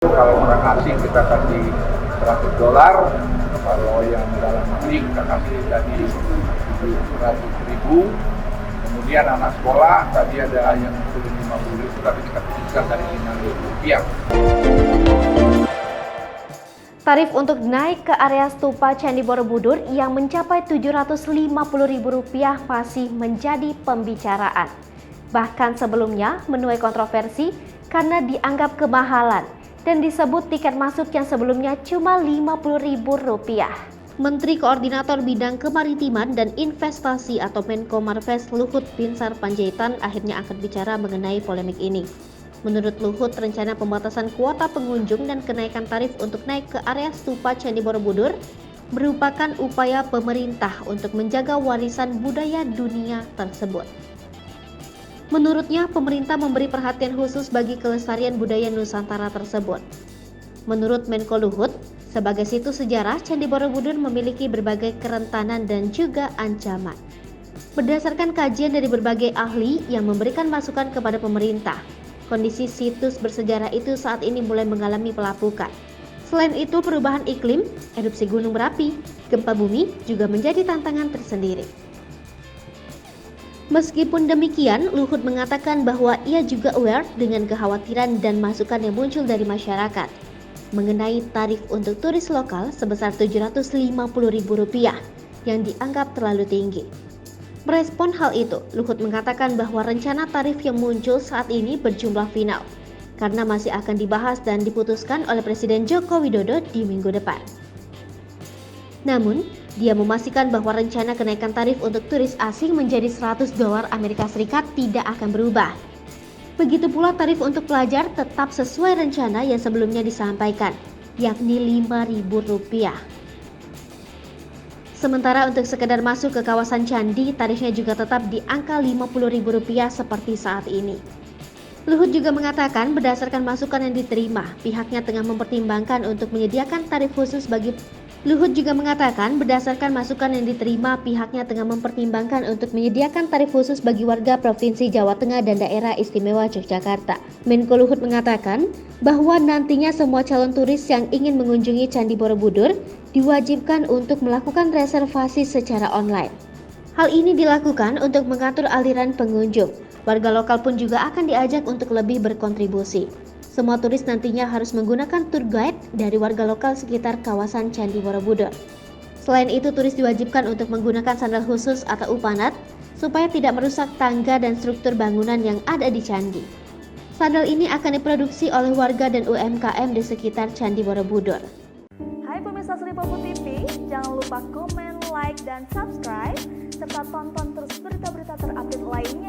Kalau orang asing kita kasih $100, kalau yang dalam negeri kita kasih tadi 700.000. Kemudian anak sekolah tadi ada yang turun 50.000, tapi kita putuskan dari Rp5.000. Tarif untuk naik ke area stupa Candi Borobudur yang mencapai Rp750.000 masih menjadi pembicaraan. Bahkan sebelumnya menuai kontroversi karena dianggap kemahalan dan disebut tiket masuk yang sebelumnya cuma Rp50.000. Menteri Koordinator Bidang Kemaritiman dan Investasi atau Menko Marves Luhut Binsar Panjaitan akhirnya angkat bicara mengenai polemik ini. Menurut Luhut, rencana pembatasan kuota pengunjung dan kenaikan tarif untuk naik ke area stupa Candi Borobudur merupakan upaya pemerintah untuk menjaga warisan budaya dunia tersebut. Menurutnya, pemerintah memberi perhatian khusus bagi kelestarian budaya Nusantara tersebut. Menurut Menko Luhut, sebagai situs sejarah, Candi Borobudur memiliki berbagai kerentanan dan juga ancaman. Berdasarkan kajian dari berbagai ahli yang memberikan masukan kepada pemerintah, kondisi situs bersejarah itu saat ini mulai mengalami pelapukan. Selain itu, perubahan iklim, erupsi gunung berapi, gempa bumi juga menjadi tantangan tersendiri. Meskipun demikian, Luhut mengatakan bahwa ia juga aware dengan kekhawatiran dan masukan yang muncul dari masyarakat mengenai tarif untuk turis lokal sebesar Rp750.000 yang dianggap terlalu tinggi. Merespon hal itu, Luhut mengatakan bahwa rencana tarif yang muncul saat ini berjumlah final karena masih akan dibahas dan diputuskan oleh Presiden Joko Widodo di minggu depan. Namun, dia memastikan bahwa rencana kenaikan tarif untuk turis asing menjadi $100 Amerika Serikat tidak akan berubah. Begitu pula tarif untuk pelajar tetap sesuai rencana yang sebelumnya disampaikan, yakni Rp5.000. Sementara untuk sekedar masuk ke kawasan candi, tarifnya juga tetap di angka Rp50.000 seperti saat ini. Luhut juga mengatakan berdasarkan masukan yang diterima, pihaknya tengah mempertimbangkan untuk menyediakan tarif khusus bagi Luhut juga mengatakan berdasarkan masukan yang diterima, pihaknya tengah mempertimbangkan untuk menyediakan tarif khusus bagi warga Provinsi Jawa Tengah dan Daerah Istimewa Yogyakarta. Menko Luhut mengatakan bahwa nantinya semua calon turis yang ingin mengunjungi Candi Borobudur diwajibkan untuk melakukan reservasi secara online. Hal ini dilakukan untuk mengatur aliran pengunjung. Warga lokal pun juga akan diajak untuk lebih berkontribusi. Semua turis nantinya harus menggunakan tour guide dari warga lokal sekitar kawasan Candi Borobudur. Selain itu, turis diwajibkan untuk menggunakan sandal khusus atau upanat supaya tidak merusak tangga dan struktur bangunan yang ada di candi. Sandal ini akan diproduksi oleh warga dan UMKM di sekitar Candi Borobudur. Hai pemirsa Sri Popo TV, jangan lupa komen, like, dan subscribe, serta tonton terus berita-berita terupdate lainnya